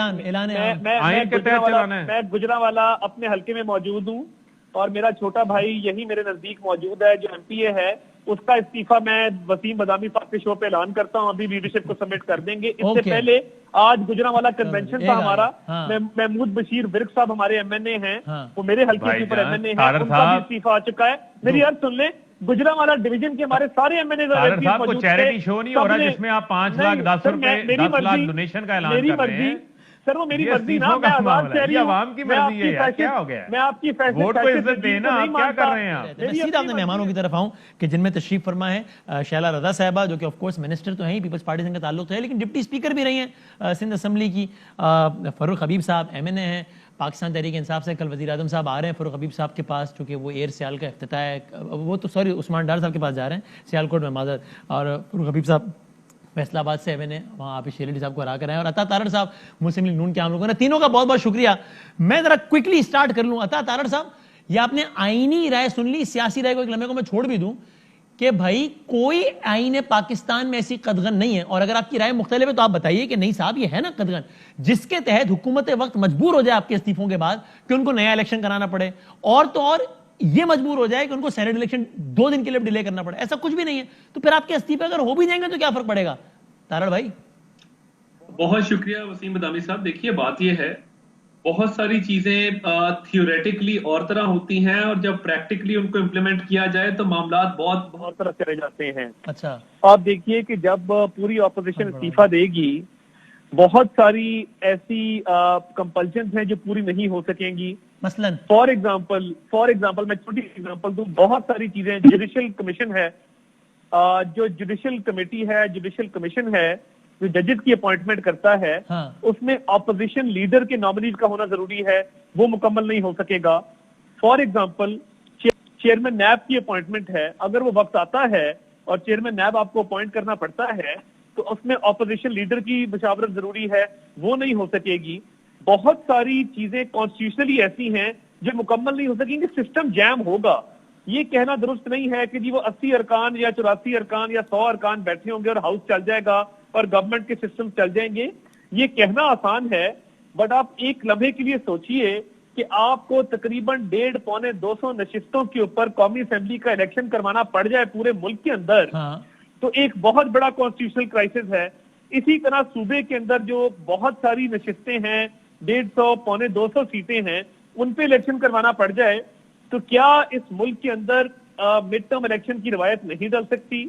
اعلان میں گجرانوالا اپنے حلقے میں موجود ہوں اور میرا چھوٹا بھائی یہی میرے نزدیک موجود ہے جو ایم پی اے ہے. اس کا استعفیٰ میں وسیم بادامی صاحب کے شو پہ اعلان کرتا ہوں, ابھی لیڈرشپ کو سبمٹ کر دیں گے. اس سے پہلے آج گجرانوالا کنونشن تھا ہمارا, محمود بشیر ورک صاحب ہمارے ایم این اے ہیں, وہ میرے حلقے کے اوپر ایم این اے ہیں, ان کا بھی استعفیٰ آ چکا ہے. میری عرض سن لیں, گجرانوالا ڈویژن کے ہمارے سارے ایم این اے کو چیریٹی شو نہیں ہو رہا جس میں آپ 5 لاکھ 10 لاکھ ڈونیشن کا اعلان کر رہے ہیں. سر وہ میری مرضی نا, میں آزاد شہری ہوں, عوام کی مرضی ہے یار, کیا ہو گیا؟ میں آپ کی فیصلے ووٹ کو عزت دینا, آپ کیا کر رہے ہیں آپ؟ میں سیدھا اپنے مہمانوں کی طرف آؤں کہ جن میں تشریف فرما ہے شیلا رضا صاحبہ, جو کہ آف کورس منسٹر تو ہیں ہی, پیپلز پارٹی سے ان کا تعلق تو ہے, لیکن ڈپٹی اسپیکر بھی رہی ہیں سندھ اسمبلی کی. فاروق حبیب صاحب ایم این اے ہیں پاکستان تحریک انصاف سے. کل وزیر اعظم صاحب آ رہے ہیں فاروق حبیب صاحب کے پاس, چونکہ وہ ایئر سیال کا افتتاح ہے, وہ تو سوری عثمان ڈار صاحب کے پاس جا رہے ہیں سیالکوٹ میں معذرت, اور فاروق حبیب صاحب فیصل آباد سے ایم این اے, وہاں آپ شیر علی صاحب کو ہرا کر آئے, اور عطا تارڑ صاحب مسلم لیگ نون کے عام لوگوں نے. تینوں کا بہت بہت شکریہ. میں ذرا کوئکلی سٹارٹ کر لوں. عطا تارڑ صاحب, یہ آپ نے آئینی رائے سن لی, سیاسی رائے کو ایک لمحے کو میں چھوڑ بھی دوں کہ بھائی کوئی آئین پاکستان میں ایسی قدغن نہیں ہے, اور اگر آپ کی رائے مختلف ہے تو آپ بتائیے کہ نہیں صاحب یہ ہے نا قدغن, جس کے تحت حکومت وقت مجبور ہو جائے آپ کے استعفوں کے بعد کہ ان کو نیا الیکشن کرانا پڑے, اور تو اور یہ مجبور ہو جائے کہ ان کو سینیٹ الیکشن 2 دن کے لیے ڈیلے کرنا پڑے. ایسا کچھ بھی نہیں ہے, تو پھر آپ کے استعفے اگر ہو بھی جائیں گے تو کیا فرق پڑے گا؟ تارڑ بھائی. بہت شکریہ وسیم بادامی صاحب. دیکھیے بات یہ ہے, بہت ساری چیزیں تھیوریٹکلی اور طرح ہوتی ہیں, اور جب پریکٹیکلی ان کو امپلیمنٹ کیا جائے تو معاملات بہت طرح چلے جاتے ہیں. اچھا, آپ دیکھیے کہ جب پوری اپوزیشن استعفیٰ دے گی, بہت ساری ایسی کمپلشنز ہیں جو پوری نہیں ہو سکیں گی. مثلاً فار ایگزامپل میں چھوٹی ایگزامپل دوں, بہت ساری چیزیں, جوڈیشل کمیشن ہے, جو جوڈیشل کمیٹی ہے, جوڈیشل کمیشن ہے جو ججز کی اپوائنٹمنٹ کرتا ہے, اس میں اپوزیشن لیڈر کے نامنیز کا ہونا ضروری ہے, وہ مکمل نہیں ہو سکے گا. فار ایگزامپل چیئرمین نیب کی اپوائنٹمنٹ ہے, اگر وہ وقت آتا ہے اور چیئرمین نیب آپ کو اپوائنٹ کرنا پڑتا ہے تو اس میں اپوزیشن لیڈر کی مشاورت ضروری ہے, وہ نہیں ہو سکے گی. بہت ساری چیزیں کانسٹیٹیوشنلی ایسی ہیں جو مکمل نہیں ہو سکیں گی, سسٹم جیم ہوگا. یہ کہنا درست نہیں ہے کہ جی وہ 80 ارکان یا 84 ارکان یا 100 ارکان بیٹھے ہوں گے اور ہاؤس چل جائے گا اور گورنمنٹ کے سسٹم چل جائیں گے. یہ کہنا آسان ہے, بٹ آپ ایک لمحے کے لیے سوچئے کہ آپ کو تقریباً 150-200 نشستوں کے اوپر قومی اسمبلی کا الیکشن کروانا پڑ جائے پورے ملک کے اندر, تو ایک بہت بڑا کانسٹیٹیوشنل کرائسس ہے. اسی طرح صوبے کے اندر جو بہت ساری نشستیں ہیں, 150-200 سیٹیں ہیں, ان پہ الیکشن کروانا پڑ جائے تو کیا اس ملک کے اندر مڈ ٹرم الیکشن کی روایت نہیں ڈل سکتی؟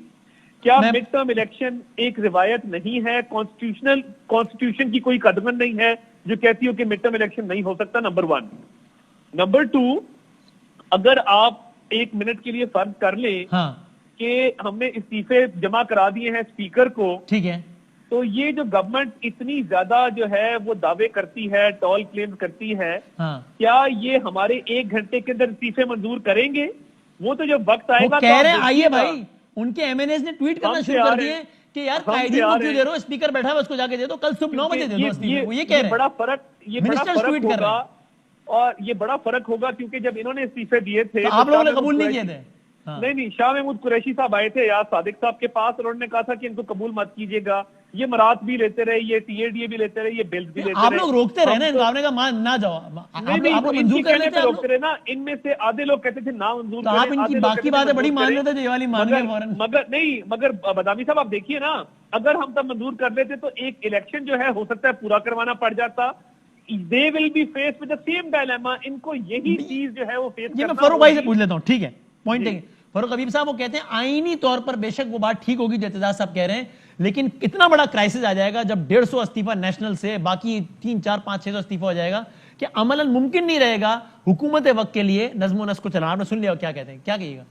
کیا مڈ ٹرم الیکشن ایک روایت نہیں ہے؟ کانسٹیٹیوشن کی کوئی قدغن نہیں ہے جو کہتی ہو کہ مڈ ٹرم الیکشن نہیں ہو سکتا, نمبر 1. نمبر 2, اگر آپ 1 منٹ کے لیے فرض کر لیں کہ ہم نے استعفے جمع کرا دیے ہیں اسپیکر کو, ٹھیک ہے, تو یہ جو گورنمنٹ اتنی زیادہ جو ہے وہ دعوے کرتی ہے, ٹال کلیم کرتی ہے, کیا یہ ہمارے 1 گھنٹے کے اندر استعفے منظور کریں گے؟ وہ تو جب وقت آئے گا کہہ رہے آئیے بھائی, ان کے ایم این ایز نے ٹویٹ کرنا شروع کر دیے کہ یار قائدین کو کیوں دے رہے ہو, اسپیکر بیٹھا ہے اس کو جا کے دے دو, کل صبح 9 بجے دے دو استعفے. وہ یہ کہہ رہے ہیں بڑا فرق ہوگا, اور یہ بڑا فرق ہوگا کیونکہ جب انہوں نے استعفے دیے تھے آپ لوگوں نے قبول نہیں کیے تھے. نہیں, شاہ محمود قریشی صاحب آئے تھے یاد صادق صاحب کے پاس, اور انہوں نے کہا تھا کہ ان کو قبول مت کیجیے گا. یہ مرات بھی لیتے رہے, یہ ٹی اے ڈی اے بھی لیتے رہے, یہ بلز بھی لیتے رہے. آپ لوگ روکتے رہے نا ان کو, آپ نے کہا نہ جاؤ, آپ کو منظور کر لیتے روکتے رہے نا. ان میں سے آدھے لوگ کہتے تھے نہ منظور کریں, آپ ان کی باقی باتیں بڑی مان لیتے تھے, یہ والی مان گئے فوراً. مگر بادامی صاحب آپ دیکھیے نا, اگر ہم تب منظور کر لیتے تو ایک الیکشن جو ہے ہو سکتا ہے پورا کروانا پڑ جاتا. They will be faced with the same dilemma. ان کو یہی چیز جو ہے وہ فیس کرنا. میں فاروق بھائی سے پوچھ لیتا ہوں, ٹھیک ہے, پوائنٹ دیکھیں. فاروق حبیب صاحب وہ کہتے ہیں آئینی طور پر بے شک وہ بات ٹھیک ہوگی جو اعتزاز صاحب کہہ رہے ہیں, لیکن اتنا بڑا کرائسس آ جائے گا جب 150 استعفیٰ نیشنل سے, باقی 3-4-5-600 استعفیٰ ہو جائے گا کہ عملاً ممکن نہیں رہے گا حکومت وقت کے لیے نظم و نسق کو چلانا. آپ نے سن لیا کیا کہتے ہیں, کیا کہیے گا؟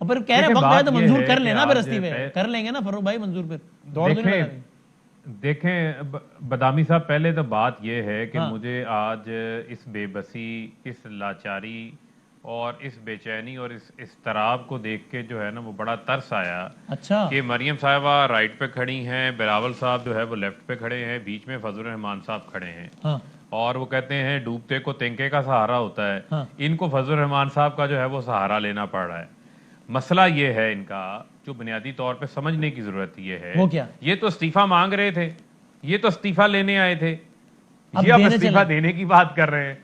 اور پھر کہہ رہے ہیں وقت آئے تو منظور کر لینا, پھر استعفے کر لیں گے نا فاروق بھائی منظور. پھر دوڑ دیں. دیکھیں بادامی صاحب, پہلے تو بات یہ ہے کہ مجھے آج اس بے بسی, اس لاچاری اور اس بے چینی اور اس اضطراب کو دیکھ کے جو ہے نا وہ بڑا ترس آیا. اچھا, کہ مریم صاحبہ رائٹ پہ کھڑی ہیں, بلاول صاحب جو ہے وہ لیفٹ پہ کھڑے ہیں, بیچ میں فضل الرحمان صاحب کھڑے ہیں, اور وہ کہتے ہیں ڈوبتے کو تینکے کا سہارا ہوتا ہے. ان کو فضل الرحمان صاحب کا جو ہے وہ سہارا لینا پڑ رہا ہے. مسئلہ یہ ہے ان کا جو بنیادی طور پہ سمجھنے کی ضرورت یہ ہے, وہ کیا, یہ تو استعفیٰ مانگ رہے تھے, یہ تو استعفا لینے آئے تھے، یہ اب استعفا دینے کی بات کر رہے ہیں.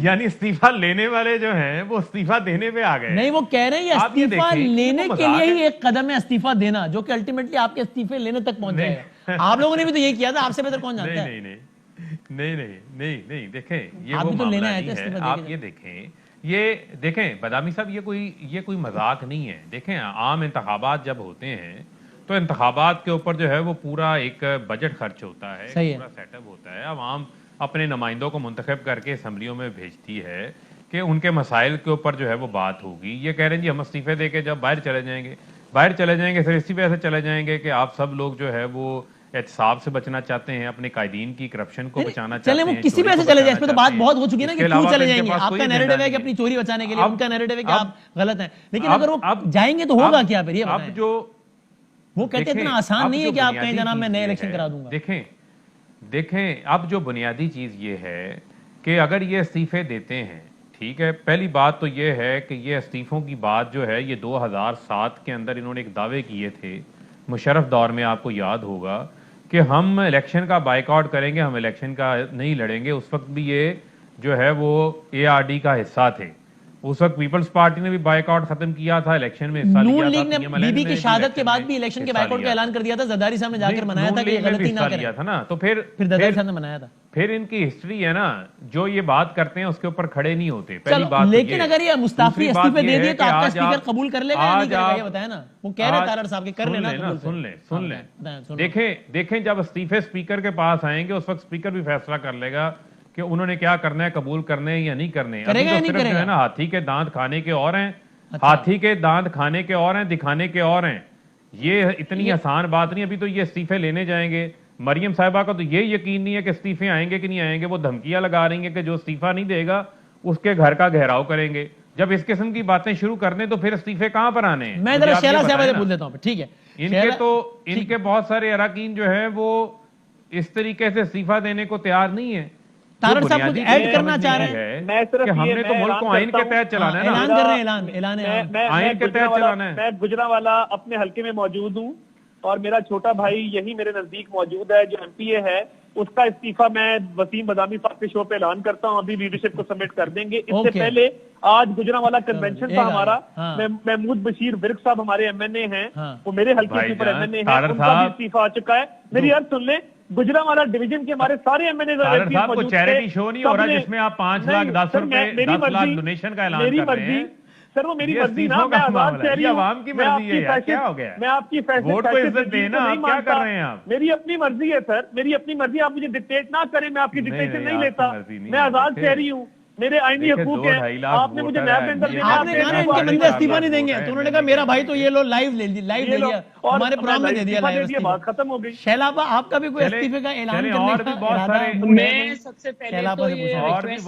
یعنی استعفا لینے والے جو ہیں وہ استعفا دینے پہ آ گئے. نہیں، وہ کہہ رہے ہیں استعفا لینے کے لیے ہی ایک قدم ہے استعفا دینا، جو کہ الٹیمیٹلی آپ کے استعفے لینے تک پہنچ جائے گا. آپ لوگوں نے بھی تو یہی کیا تھا، آپ سے بہتر کون جانتا ہے. نہیں دیکھیں یہ وہ معاملہ نہیں ہے. آپ یہ دیکھیں بادامی صاحب، یہ کوئی مذاق نہیں ہے. دیکھیں عام انتخابات جب ہوتے ہیں تو انتخابات کے اوپر جو ہے وہ پورا ایک بجٹ خرچ ہوتا ہے، پورا سیٹ اپ ہوتا ہے. عوام اپنے نمائندوں کو منتخب کر کے اسمبلیوں میں بھیجتی ہے کہ ان کے مسائل کے اوپر جو ہے وہ بات ہوگی. یہ کہہ رہے ہیں جی ہم استعفے دے کے جب باہر چلے جائیں گے صرف اسی وجہ سے چلے جائیں گے کہ آپ سب لوگ جو ہے وہ احتساب سے بچنا چاہتے ہیں، اپنے قائدین کی کرپشن کو بچانا چاہتے ہیں. چلیں وہ کسی وجہ سے چلے جائیں، اس پہ تو بات بہت ہو چکی ہے نا کہ کیوں چلے جائیں گے. آپ کا نیریٹو ہے کہ اپنی چوری بچانے کے لیے، ان کا نیریٹو ہے کہ آپ غلط ہیں. لیکن اگر وہ جائیں گے تو ہوگا کیا پھر؟ یہ اب جو وہ کہتے ہیں اتنا آسان نہیں ہے کہ آپ کہیں جناب میں نئے الیکشن کرا دوں گا. دیکھیں اب جو بنیادی چیز یہ ہے کہ اگر یہ استعفے دیتے ہیں، ٹھیک ہے، پہلی بات تو یہ ہے کہ یہ استعفوں کی بات جو ہے یہ 2007 کے اندر انہوں نے ایک دعوے کیے تھے مشرف دور میں. آپ کو یاد ہوگا کہ ہم الیکشن کا بائیکاٹ کریں گے، ہم الیکشن کا نہیں لڑیں گے. اس وقت بھی یہ جو ہے وہ اے آر ڈی کا حصہ تھے. اس وقت پیپلز پارٹی نے بھی بائیکاٹ ختم کیا تھا، الیکشن میں حصہ لیا تھا. نون لیگ نے بی بی کی شہادت کے بعد بھی الیکشن کے بائیکاٹ کا اعلان کر دیا تھا. زرداری صاحب نے جا کر منایا تھا کہ یہ غلطی نہ کریں. تو پھر زرداری صاحب نے منایا تھا. پھر ان کی ہسٹری ہے نا، جو یہ بات کرتے ہیں اس کے اوپر کھڑے نہیں ہوتے. پہلی بات لیکن اگر یہ مستعفی استعفے دے دیے تو آپ کا اسپیکر قبول کر لے گا یا نہیں کرے گا؟ یہ بتائیں نا. وہ کہہ رہے تارڑ صاحب کہ کر لینا. سن لیں دیکھیں جب استعفے اسپیکر کے پاس آئیں گے اس وقت اسپیکر بھی فیصلہ کر لے گا کہ انہوں نے کیا کرنا ہے، قبول کرنے یا نہیں کرنے. ابھی تو صرف جو ہے نا ہاتھی کے دانت کھانے کے اور ہیں، ہاتھی کے دانت کھانے کے اور ہیں، دکھانے کے اور ہیں. یہ اتنی آسان بات نہیں. ابھی تو یہ استعفے لینے جائیں گے. مریم صاحبہ کا تو یہ یقین نہیں ہے کہ استعفے آئیں گے کہ نہیں آئیں گے. وہ دھمکیاں لگا رہی ہیں کہ جو استعفا نہیں دے گا اس کے گھر کا گھیراؤ کریں گے. جب اس قسم کی باتیں شروع کر دیں تو پھر استعفے کہاں پر آنے ہیں؟ میں ذرا شیلا صاحبہ سے پوچھ لیتا ہوں. ٹھیک ہے، ان کے بہت سارے اراکین جو ہے وہ اس طریقے سے استعفا دینے کو تیار نہیں ہے. تارڑ صاحب کچھ ایڈ کرنا چاہ رہے ہیں کہ ہم نے تو ملک کو آئین کے تحت چلانا ہے نا. اعلان کر رہے ہیں، آئین کے تحت چلانا ہے. میں گجرانوالہ اپنے حلقے میں موجود ہوں اور میرا چھوٹا بھائی یہی میرے نزدیک موجود ہے جو ایم پی اے ہے. اس کا استعفا میں وسیم بادامی صاحب کے شو پہ اعلان کرتا ہوں، ابھی لیڈرشپ کو سبمٹ کر دیں گے. اس سے پہلے آج گجرانوالہ کنونشن تھا ہمارا. محمود بشیر ورک صاحب ہمارے ایم این اے ہیں، وہ میرے حلقے کے اوپر ایم این اے ہیں، ان کا بھی استعفا آ چکا ہے. میری عرض سن لیں، گجرانوالہ ڈویژن کے ہمارے سارے ایم این اے صاحب کو چیریٹی شو نہیں ہو رہا جس میں آپ 5 لاکھ 10 لاکھ ڈونیشن کا اعلان کر رہے ہیں. سر وہ میری مرضی نا، میں آزاد شہری ہوں. عوام کی مرضی ہے. کیا ہو گیا؟ میں آپ کی ووٹ کو عزت دینا، آپ کیا کر رہے ہیں؟ آپ میری اپنی مرضی ہے سر، میری اپنی مرضی. آپ مجھے ڈکٹیٹ نہ کریں، میں آپ کی ڈکٹیشن نہیں لیتا. میں آزاد شہری ہوں، میرے آئینی حقوق ہیں. آپ نے مجھے نیب ممبر دینا، آپ نے کہا ان کے بندے استعفا نہیں دیں گے تو انہوں نے کہا میرا بھائی تو یہ لو لائیو دے دیا، ہمارے پروگرام میں دے دیا لائیو. بات ختم ہو گئی. شیلا آپ آپ کا بھی کوئی استعفے کا اعلان کرنے کا ارادہ؟ میں سب سے پہلے تو یہ ریکویسٹ